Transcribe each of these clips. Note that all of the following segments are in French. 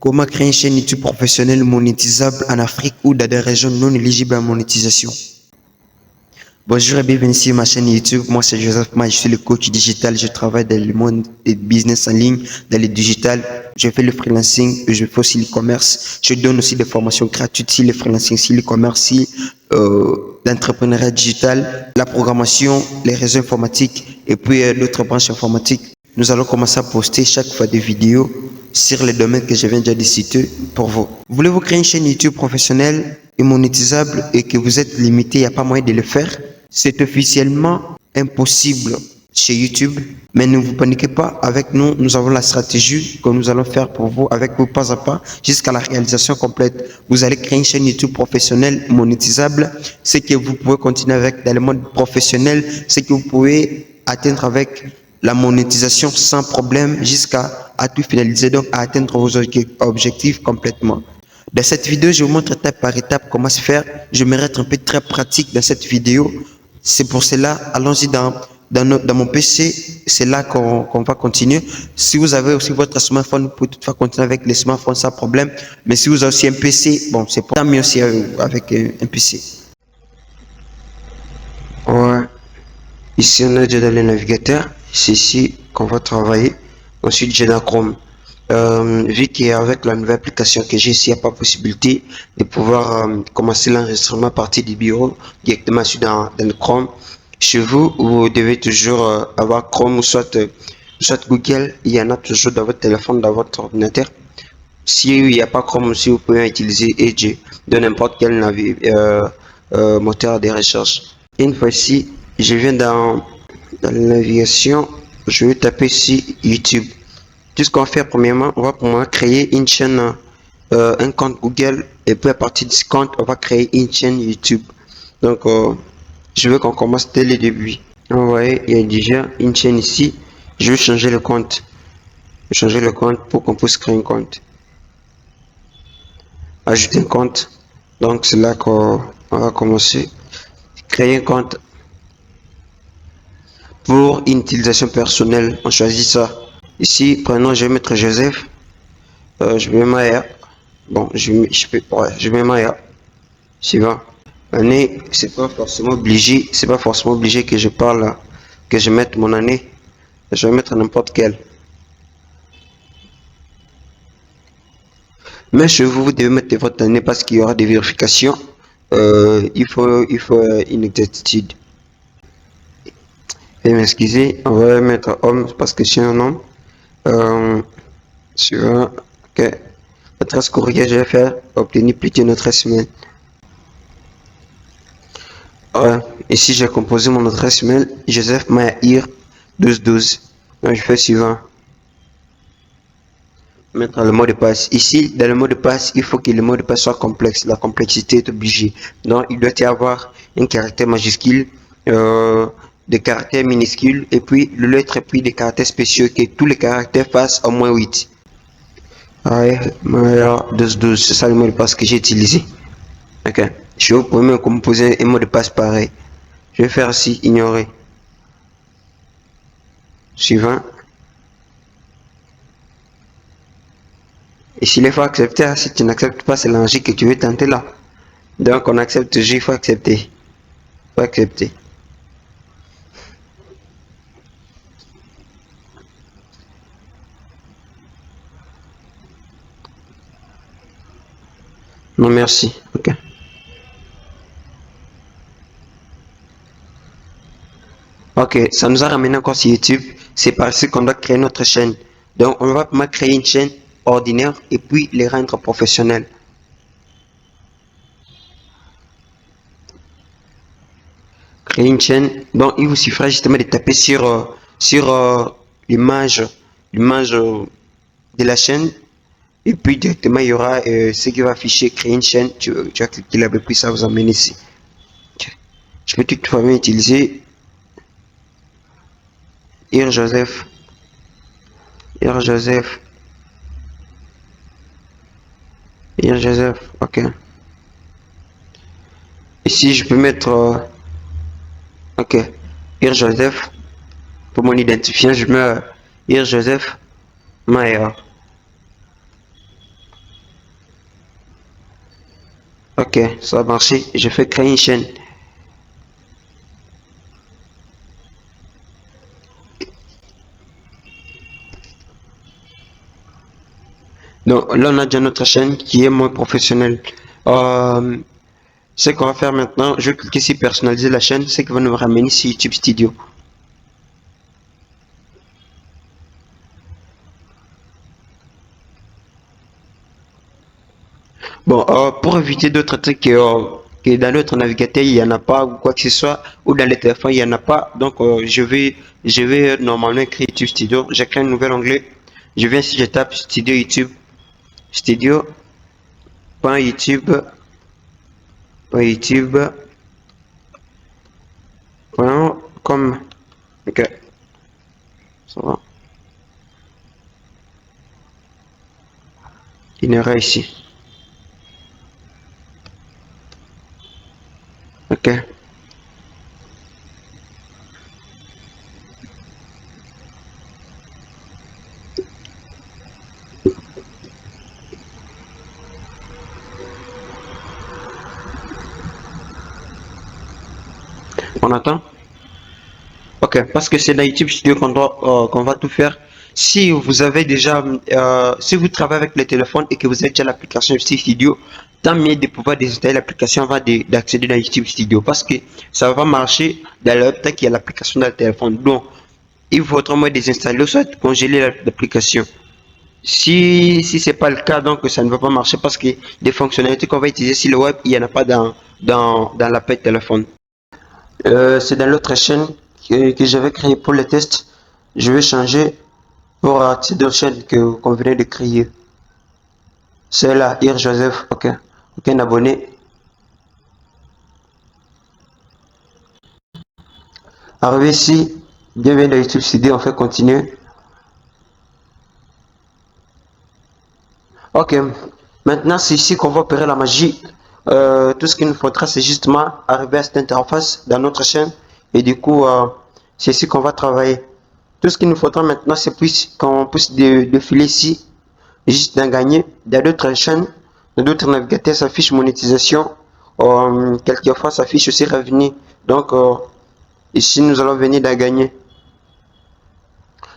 Comment créer une chaîne YouTube professionnelle monétisable en Afrique ou dans des régions non éligibles à la monétisation? Bonjour et bienvenue sur ma chaîne YouTube. Moi, c'est Joseph Ma, je suis le coach digital. Je travaille dans le monde des business en ligne, dans le digital. Je fais le freelancing, je fais aussi l'e-commerce. Je donne aussi des formations gratuites sur le freelancing, sur l'e-commerce, sur l'entrepreneuriat digital, la programmation, les réseaux informatiques et puis d'autres branches informatiques. Nous allons commencer à poster chaque fois des vidéos sur les domaines que je viens déjà de citer pour vous. Voulez-vous créer une chaîne YouTube professionnelle et monétisable et que vous êtes limité, il n'y a pas moyen de le faire? C'est officiellement impossible chez YouTube, mais ne vous paniquez pas, avec nous, nous avons la stratégie que nous allons faire pour vous avec vous pas à pas jusqu'à la réalisation complète. Vous allez créer une chaîne YouTube professionnelle monétisable, ce que vous pouvez continuer avec dans le monde professionnel, ce que vous pouvez atteindre avec la monétisation sans problème jusqu'à tout finaliser, donc à atteindre vos objectifs complètement. Dans cette vidéo, je vous montre étape par étape comment se faire. Je vais être un peu très pratique dans cette vidéo. C'est pour cela, allons-y dans mon PC, c'est là qu'on va continuer. Si vous avez aussi votre smartphone, vous pouvez toutefois continuer avec les smartphones sans problème. Mais si vous avez aussi un PC, bon, c'est pas mieux aussi avec un PC. Ouais. Ici, on est déjà dans le navigateur. C'est ici qu'on va travailler. Ensuite, j'ai la Chrome. Vu qu'avec la nouvelle application que j'ai ici, il n'y a pas possibilité de pouvoir commencer l'enregistrement à partir du bureau directement dans le Chrome. Chez vous, vous devez toujours avoir Chrome ou soit Google. Il y en a toujours dans votre téléphone, dans votre ordinateur. Si il n'y a pas Chrome aussi, vous pouvez utiliser Edge de n'importe quel moteur de recherche. Une fois ici, je viens dans la navigation, je vais taper ici YouTube. Tout ce qu'on va faire premièrement, on va pour moi créer une chaîne, un compte Google, et puis à partir de ce compte, on va créer une chaîne YouTube. Donc, je veux qu'on commence dès le début. Vous voyez, il y a déjà une chaîne ici. Je vais changer le compte. Je vais changer le compte pour qu'on puisse créer un compte. Ajouter un compte. Donc, c'est là qu'on va commencer. Créer un compte. Pour une utilisation personnelle, on choisit ça. Ici, prenons, je vais mettre Joseph. Je vais Maya. Bon, je mets Maya. Suivant. Année, c'est pas forcément obligé. C'est pas forcément obligé que je parle, que je mette mon année. Je vais mettre n'importe quelle. Mais chez vous, vous devez mettre votre année parce qu'il y aura des vérifications. Il faut une exactitude. Et m'excuser, on va mettre homme parce que c'est un homme. Suivant. Ok. L'adresse courrier, je vais faire obtenir plutôt notre adresse mail. Ici, j'ai composé mon adresse mail Joseph Mahir 1212. Donc, je fais suivant. Mettre le mot de passe. Ici, dans le mot de passe, il faut que le mot de passe soit complexe. La complexité est obligée. Donc, il doit y avoir un caractère majuscule, des caractères minuscules, et puis le lettre, et puis des caractères spéciaux, que tous les caractères fassent au moins 8. Ouais, 1212, c'est ça le mot de passe que j'ai utilisé. Ok. Je vais vous pouvez me composer un mot de passe pareil. Je vais faire ici, ignorer. Suivant. Et s'il faut accepter, si tu n'acceptes pas, c'est l'enjeu que tu veux tenter là. Donc on accepte toujours, il faut accepter. Il faut accepter. Non merci. Ok. Ok, ça nous a ramené encore sur YouTube. C'est parce qu'on doit créer notre chaîne. Donc on va créer une chaîne ordinaire et puis les rendre professionnels. Créer une chaîne. Donc il vous suffira justement de taper sur l'image de la chaîne. Et puis directement il y aura ce qui va afficher créer une chaîne. Tu vas cliquer là-bas puis ça vous emmène ici. Je peux toutefois bien utiliser Joseph. Joseph. Joseph. Ok. Ici je peux mettre ok. Joseph. Pour mon identifiant, je mets Joseph Maya. Ok, ça a marché. Je fais créer une chaîne. Donc là, on a déjà notre chaîne qui est moins professionnelle. Euh, Ce qu'on va faire maintenant, je vais cliquer sur personnaliser la chaîne, c'est qui va nous ramener sur YouTube Studio. Bon, pour éviter d'autres trucs que dans notre navigateur, il n'y en a pas, ou quoi que ce soit, ou dans les téléphones, il n'y en a pas. Donc, je vais normalement écrire YouTube Studio. J'écris un nouvel onglet. Je viens ici, je tape Studio YouTube. Studio.youtube. YouTube.com. Ok, ça va. Il y aura ici. Ok. On attend. Ok, parce que c'est dans YouTube Studio qu'on va tout faire. Si vous avez déjà, si vous travaillez avec le téléphone et que vous avez déjà l'application YouTube Studio, tant mieux de pouvoir désinstaller l'application avant d'accéder dans YouTube Studio parce que ça va marcher dans le temps qu'il y a l'application dans le téléphone. Donc, il faut autrement désinstaller ou soit congeler l'application. Si c'est pas le cas, donc ça ne va pas marcher parce que des fonctionnalités qu'on va utiliser sur le web, il n'y en a pas dans l'appel téléphone. C'est dans l'autre chaîne que j'avais créé pour les tests. Je vais changer pour cette autre chaîne qu'on venait de créer. C'est là, Ir Joseph. Ok. Ok, un abonné. Arrivé ici, bienvenue dans YouTube CD, on fait continuer. Ok. Maintenant, c'est ici qu'on va opérer la magie. Tout ce qu'il nous faudra, c'est justement arriver à cette interface dans notre chaîne. Et du coup, c'est ici qu'on va travailler. Tout ce qu'il nous faudra maintenant, c'est qu'on puisse défiler ici, juste d'en gagner. Dans d'autres chaînes, dans d'autres navigateurs, s'affiche monétisation. Quelquefois, s'affiche aussi revenu. Donc, ici, nous allons venir d'en gagner.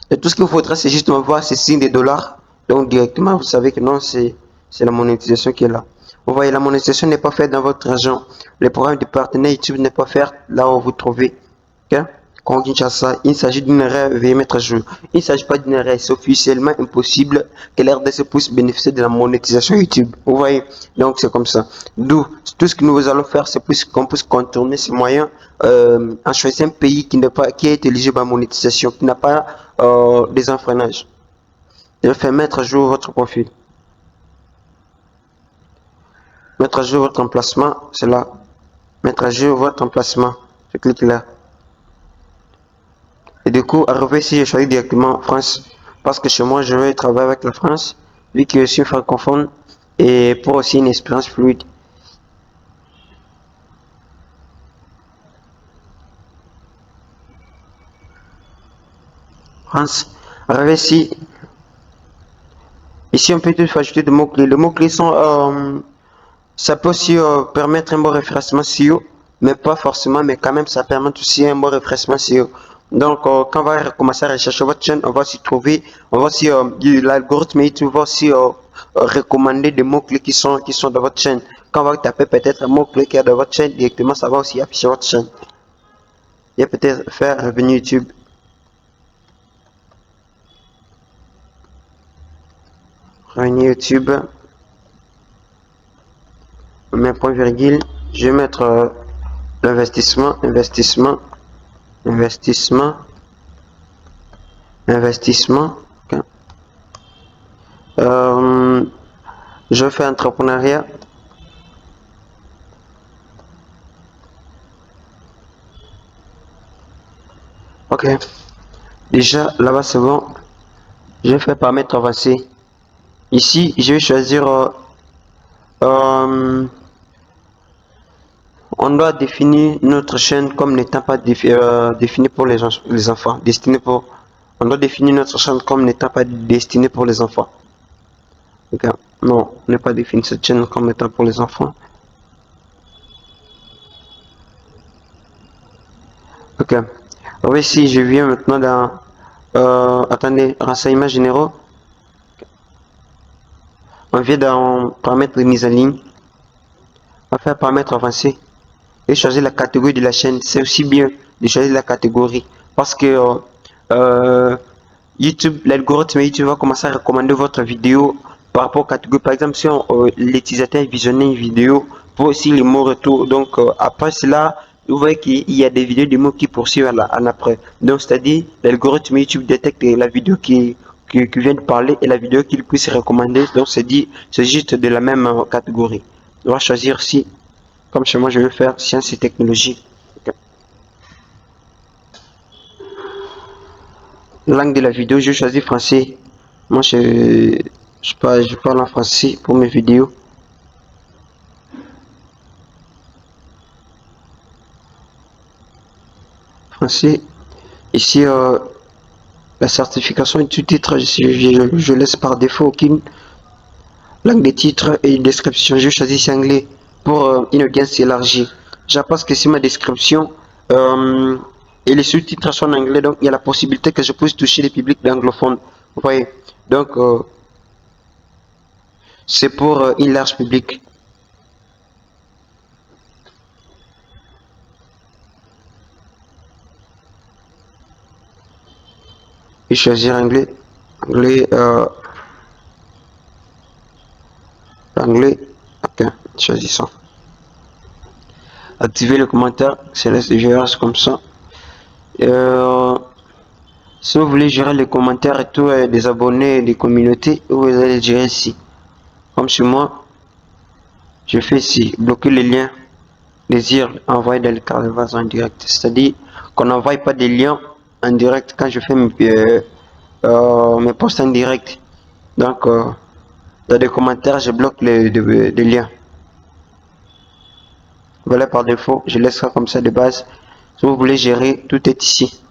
Et tout ce qu'il vous faudra, c'est justement voir ces signes des dollars. Donc, directement, vous savez que non, c'est la monétisation qui est là. Vous voyez, la monétisation n'est pas faite dans votre région. Le programme de partenaire YouTube n'est pas fait là où vous trouvez. Okay? Quand Kinshasa, il s'agit d'une erreur, veuillez mettre à jour. Il ne s'agit pas d'une erreur, c'est officiellement impossible que l'RDC puisse bénéficier de la monétisation YouTube. Vous voyez, donc c'est comme ça. D'où, tout ce que nous allons faire, c'est qu'on puisse contourner ces moyens en choisissant un pays qui est éligible à la monétisation, qui n'a pas des enfreinages. Je vais mettre à jour votre profil. Mettre à jour votre emplacement, c'est là. Mettre à jour votre emplacement. Je clique là. Et du coup, arrivé ici, je choisis directement France. Parce que chez moi, je vais travailler avec la France, vu que je suis francophone, et pour aussi une expérience fluide. France. Arrivé ici, on peut tout ajouter des mots-clés. Les mots-clés sont, ça peut aussi permettre un bon référencement SEO, mais pas forcément, mais quand même, ça permet aussi un bon référencement SEO. Donc, quand on va commencer à rechercher votre chaîne, on va s'y trouver, on va aussi, l'algorithme YouTube va aussi recommander des mots-clés qui sont dans votre chaîne. Quand on va taper peut-être un mot-clé qui est dans votre chaîne, directement, ça va aussi afficher votre chaîne. Et peut-être faire revenu YouTube. Revenu YouTube. On met point virgule. Je vais mettre l'investissement, investissement. Okay. Je fais entrepreneuriat. Ok. Déjà, là-bas, c'est bon. Je fais paramètres avancés. Ici, je vais choisir. On doit définir notre chaîne comme n'étant pas définie pour les enfants. On doit définir notre chaîne comme n'étant pas destinée pour les enfants. Okay. Non, on n'est pas défini cette chaîne comme étant pour les enfants. Ok. Oui, si je viens maintenant dans... attendez, renseignements généraux. On vient dans paramètres de mise en ligne. On va faire paramètres avancés. Et choisir la catégorie de la chaîne. C'est aussi bien de choisir la catégorie. Parce que YouTube, l'algorithme YouTube va commencer à recommander votre vidéo par rapport aux catégories. Par exemple, si l'utilisateur visionnait une vidéo pour aussi les mots retour. Donc, après cela, vous voyez qu'il y a des vidéos de mots qui poursuivent en après. Donc, c'est-à-dire, l'algorithme YouTube détecte la vidéo qui vient de parler et la vidéo qu'il puisse recommander. Donc, c'est juste de la même catégorie. On va choisir ici, comme chez moi, je vais faire sciences et technologies. Okay. Langue de la vidéo, je choisis français. Moi, je parle en français pour mes vidéos. Français. Ici, la certification du titre, je laisse par défaut aucune langue des titres et une description. Je choisis anglais pour une audience élargie. Je pense que si ma description et les sous-titres sont en anglais, donc il y a la possibilité que je puisse toucher les publics anglophones. Vous voyez, donc c'est pour une large public. Et choisir anglais. Anglais. Ok, choisissons. Activer le commentaire, c'est comme ça. Si vous voulez gérer les commentaires et tout, des abonnés et des communautés, vous allez gérer ici. Comme sur moi, je fais ici, bloquer les liens, désir envoyer dans le Canvas en direct. C'est-à-dire qu'on n'envoie pas des liens en direct quand je fais mes posts en direct. Donc, dans les commentaires, je bloque les liens. Voilà, par défaut, je laisse ça comme ça de base. Si vous voulez gérer, tout est ici.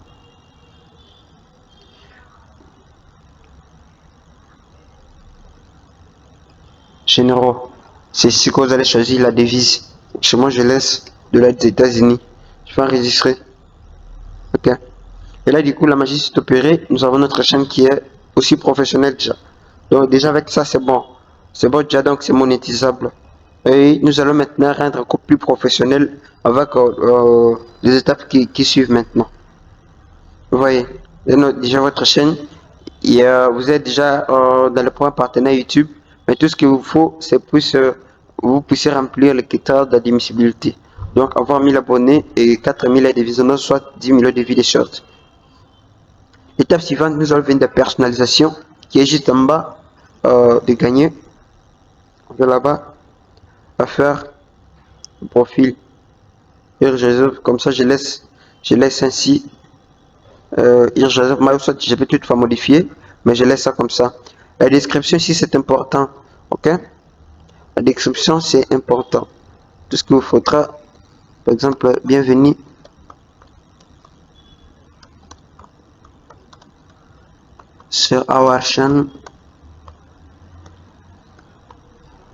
Généraux, c'est ici que vous allez choisir la devise. Chez moi, je laisse de l'aide des États-Unis. Je vais enregistrer. Ok. Et là, du coup, la magie s'est opérée. Nous avons notre chaîne qui est aussi professionnelle déjà. Donc, déjà, avec ça, c'est bon. C'est bon déjà, donc c'est monétisable. Et nous allons maintenant rendre encore plus professionnel avec les étapes qui suivent maintenant. Vous voyez, déjà votre chaîne, vous êtes déjà dans le point partenaire YouTube, mais tout ce qu'il vous faut, c'est plus vous puissiez remplir les critères d'admissibilité. Donc avoir 1000 abonnés et 4000 aides de visionnage, soit 10 millions de vidéos shorts. Étape suivante, nous allons venir de personnalisation qui est juste en bas de gagner. On va là-bas à faire le profil. Et comme ça, je laisse ainsi je peux toutefois modifier, mais je laisse ça comme ça. La description ici, c'est important. Ok? La description, c'est important. Tout ce qu'il vous faudra, par exemple, bienvenue sur our chaîne.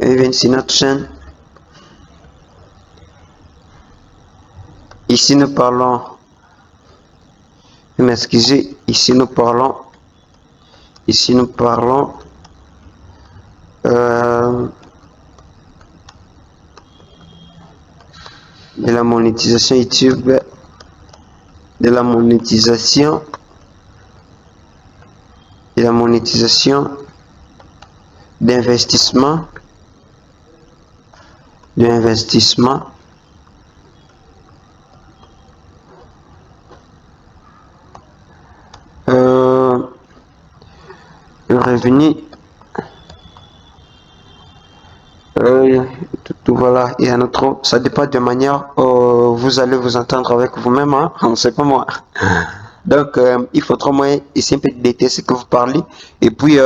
Bienvenue sur notre chaîne. Ici, nous parlons. M'excusez, ici, nous parlons. Ici, nous parlons. De la monétisation YouTube, de la monétisation, d'investissement, le revenu, tout voilà, et un autre, ça dépend de manière, vous allez vous entendre avec vous-même, hein, c'est pas moi. Donc, il faudra moins essayer un peu de détecter ce que vous parlez. Et puis,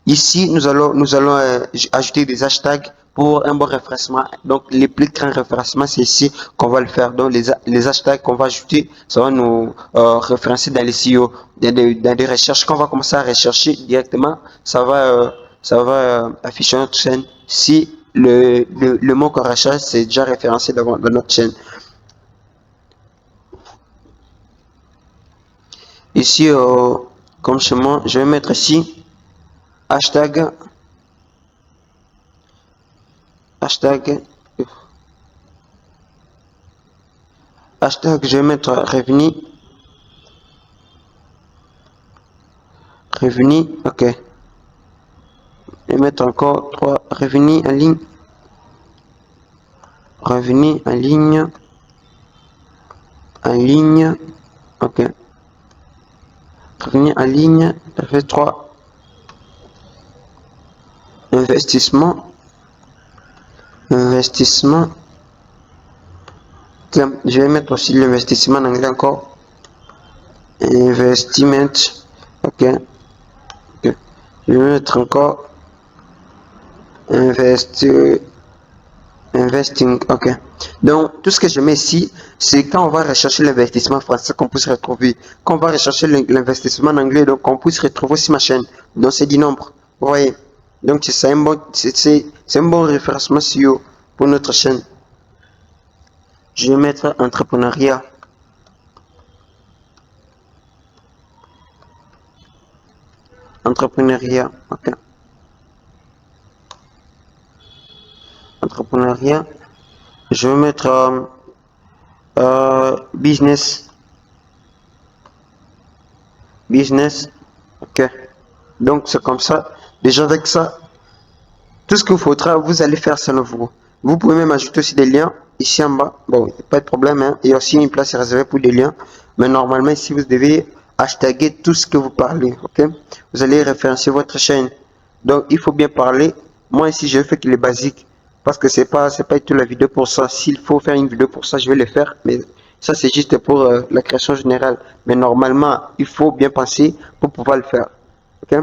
ici, nous allons ajouter des hashtags pour un bon référencement. Donc, les plus grands référencements, c'est ici qu'on va le faire. Donc, les hashtags qu'on va ajouter, ça va nous référencer dans les SEO, dans des recherches qu'on va commencer à rechercher directement. Ça va afficher notre chaîne si le mot qu'on recherche, c'est déjà référencé dans notre chaîne. Ici, comme chez moi, je vais mettre ici hashtag, hashtag, hashtag, je vais mettre revenu, ok. Et mettre encore 3 revenus en ligne, revenu en ligne, ok. Revenu en ligne, ça fait 3 investissement, investissement. Je vais mettre aussi l'investissement en anglais encore. Investiment, ok. Ok. Je vais mettre encore investing, ok. Donc, tout ce que je mets ici, c'est quand on va rechercher l'investissement français qu'on puisse retrouver. Quand on va rechercher l'investissement en anglais, donc on puisse retrouver aussi ma chaîne. Donc, c'est du nombre. Vous voyez. Donc, c'est un bon, c'est un bon référencement SEO pour notre chaîne. Je vais mettre entrepreneuriat. Entrepreneuriat, ok. Entrepreneuriat. Je vais mettre business. Business, ok. Donc c'est comme ça. Déjà avec ça, tout ce qu'il faudra, vous allez faire selon vous. Vous pouvez même ajouter aussi des liens ici en bas. Bon, pas de problème, hein. Il y a aussi une place réservée pour des liens. Mais normalement, ici, vous devez hashtaguer tout ce que vous parlez, ok. Vous allez référencer votre chaîne. Donc, il faut bien parler. Moi, ici, je fais que les basiques. Parce que c'est pas toute la vidéo pour ça. S'il faut faire une vidéo pour ça, je vais le faire. Mais ça, c'est juste pour la création générale. Mais normalement, il faut bien penser pour pouvoir le faire. Ok.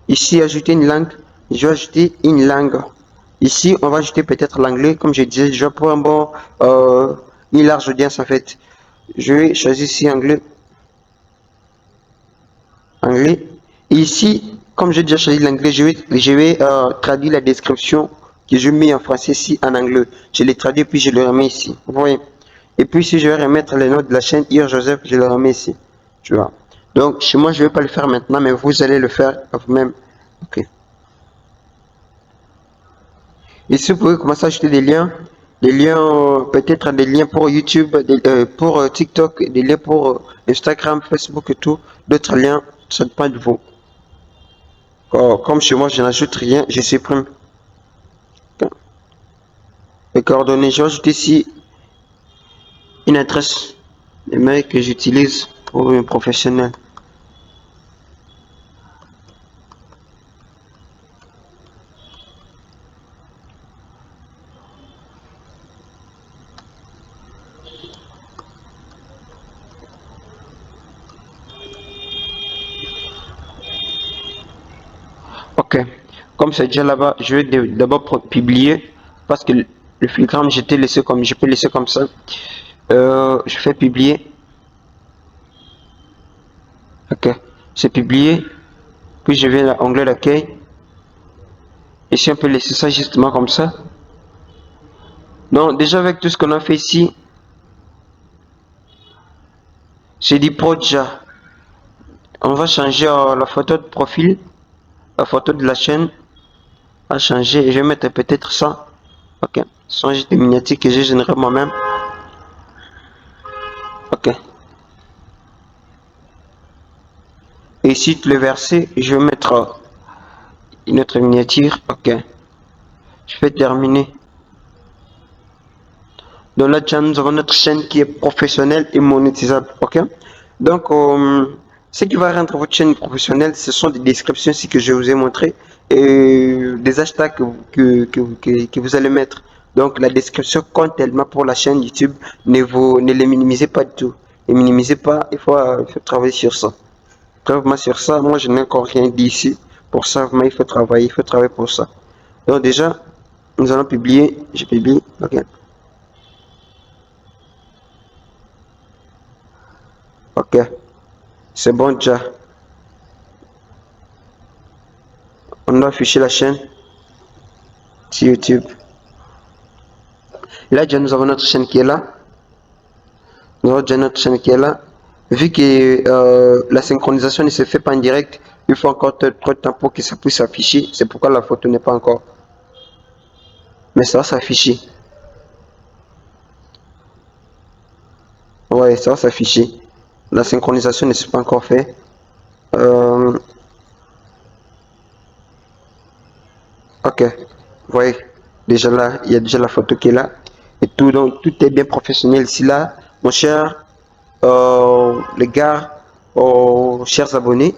Ici, ajouter une langue. Je vais ajouter une langue. Ici, on va ajouter peut-être l'anglais. Comme je disais, je pour un bon, une large audience en fait. Je vais choisir ici anglais. Anglais. Ici, comme j'ai déjà choisi l'anglais, je vais traduire la description que je mets en français ici en anglais. Je les traduis puis je le remets ici. Vous voyez. Et puis si je vais remettre les notes de la chaîne Ir Joseph, je le remets ici. Tu vois. Donc chez moi, je ne vais pas le faire maintenant, mais vous allez le faire vous-même. Ok. Ici, vous pouvez commencer à ajouter des liens, peut-être des liens pour YouTube, pour TikTok, des liens pour Instagram, Facebook et tout, d'autres liens, ça dépend de vous. Comme chez moi, je n'ajoute rien, je supprime. Les coordonnées, j'ajoute ici une adresse de mail que j'utilise pour un professionnel. Ok, comme c'est déjà là-bas, je vais d'abord publier parce que le filigrane, je peux laisser comme ça. Je fais publier. Ok, c'est publié. Puis je viens à l'onglet d'accueil. Ici, on peut laisser ça justement comme ça. Donc, déjà avec tout ce qu'on a fait ici, j'ai dit pro déjà. On va changer la photo de profil, la photo de la chaîne. À changer. Et je vais mettre peut-être ça. Ok, ce sont juste des miniatures que j'ai générées moi-même. Ok. Et ici, le verset, je vais mettre une autre miniature. Ok. Je vais terminer. Donc là, nous avons notre chaîne qui est professionnelle et monétisable. Ok. Donc, ce qui va rendre votre chaîne professionnelle, ce sont des descriptions ici que je vous ai montré et des hashtags que vous allez mettre. Donc, la description compte tellement pour la chaîne YouTube. Ne les minimisez pas du tout. Ne minimisez pas, il faut travailler sur ça. Vraiment sur ça, moi je n'ai encore rien dit ici. Pour ça, il faut travailler pour ça. Donc déjà, nous allons publier, je publie, ok. Ok, c'est bon déjà. On doit afficher la chaîne sur YouTube. Là déjà nous avons notre chaîne qui est là. Nous avons déjà notre chaîne qui est là. Vu que la synchronisation ne se fait pas en direct, il faut encore trop de temps pour que ça puisse s'afficher. C'est pourquoi la photo n'est pas encore. Mais ça va s'afficher. Ouais, ça va s'afficher. La synchronisation ne s'est pas encore fait. Euh, ok. Vous voyez, déjà là, il y a déjà la photo qui est là. Et tout, donc, tout est bien professionnel ici là. Mon cher, les gars, chers abonnés.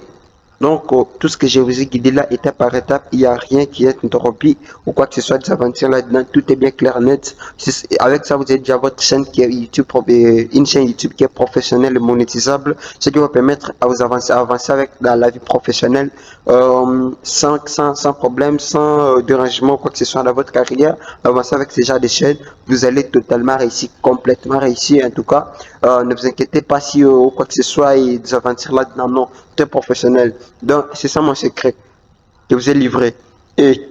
Donc, tout ce que je vous ai guidé là, étape par étape, il n'y a rien qui est interrompu ou quoi que ce soit des aventures là-dedans. Tout est bien clair, net. Avec ça, vous avez déjà votre chaîne qui est YouTube, une chaîne YouTube qui est professionnelle et monétisable, ce qui va permettre à vous avancer avec dans la vie professionnelle sans problème, sans dérangement, quoi que ce soit dans votre carrière. Avancer avec ce genre de chaîne, vous allez totalement réussir, complètement réussir en tout cas. Ne vous inquiétez pas si quoi que ce soit et des aventures là-dedans, non, tout est professionnel. Donc, c'est ça mon secret que vous ai livré. Et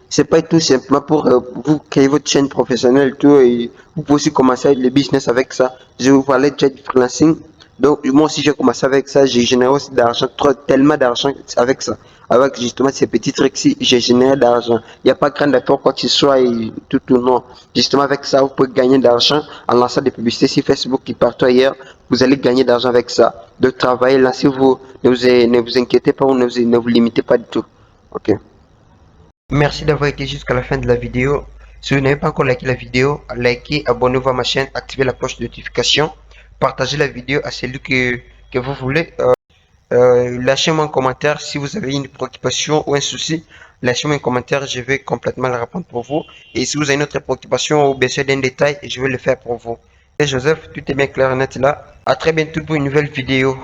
c'est pas tout simplement pour vous créer votre chaîne professionnelle, tout, et vous pouvez aussi commencer le business avec ça. Je vous parlais déjà du freelancing. Donc, moi aussi, j'ai commencé avec ça. J'ai généré aussi d'argent, tellement d'argent avec ça. Avec justement ces petits trucs-ci, j'ai généré d'argent. Il n'y a pas grand effort, quoi que ce soit, et tout ou non. Justement, avec ça, vous pouvez gagner d'argent en lançant des publicités sur Facebook et partout ailleurs. Vous allez gagner d'argent avec ça. Donc, travaillez, lancez-vous. Ne vous inquiétez pas ou ne vous limitez pas du tout. Ok. Merci d'avoir été jusqu'à la fin de la vidéo. Si vous n'avez pas encore liké la vidéo, likez, abonnez-vous à ma chaîne, activez la cloche de notification, partagez la vidéo à celui que vous voulez. Lâchez-moi un commentaire si vous avez une préoccupation ou un souci. Lâchez-moi un commentaire, je vais complètement le répondre pour vous. Et si vous avez une autre préoccupation ou besoin d'un détail, je vais le faire pour vous. Et Joseph, tout est bien clair et net là. À très bientôt pour une nouvelle vidéo.